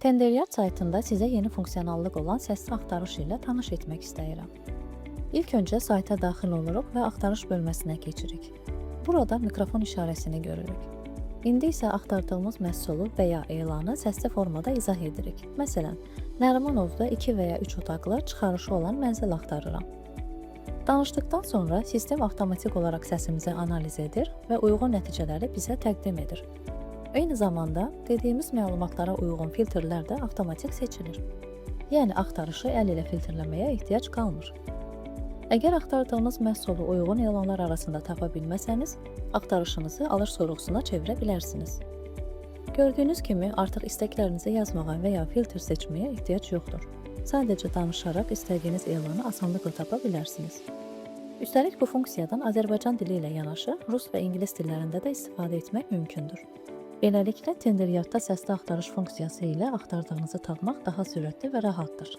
Tenderyat saytında sizə yeni funksionallıq olan səsli axtarış ilə tanış etmək istəyirəm. İlk öncə sayta daxil oluruq və axtarış bölməsinə keçirik. Burada mikrofon işarəsini görürük. İndi isə axtardığımız məhsulu və ya elanı səsli formada izah edirik. Məsələn, Nərimanovda 2 və ya 3 otaqlı çıxarışı olan mənzil axtarıram. Danışdıqdan sonra sistem avtomatik olaraq səsimizi analiz edir və uyğun nəticələri bizə təqdim edir. Eyni zamanda dediyimiz məlumatlara uyğun filtrlər də avtomatik seçilir. Yəni axtarışı əl ilə filtrləməyə ehtiyac qalmır. Əgər axtardığınız məhsulu uyğun elanlar arasında tapa bilməsəniz, axtarışınızı alış sorğusuna çevirə bilərsiniz. Gördüyünüz kimi artıq istəklərinizi yazmağa və ya filtr seçməyə ehtiyac yoxdur. Sadəcə danışaraq istədiyiniz elanı asanlıqla tapa bilərsiniz. Üstəlik bu funksiyadan Azərbaycan dili ilə yanaşı rus və ingilis dillərində də istifadə etmək mümkündür. Beləliklə, Tenderyatda səsli axtarış funksiyası ilə axtardığınızı tapmaq daha sürətli və rahatdır.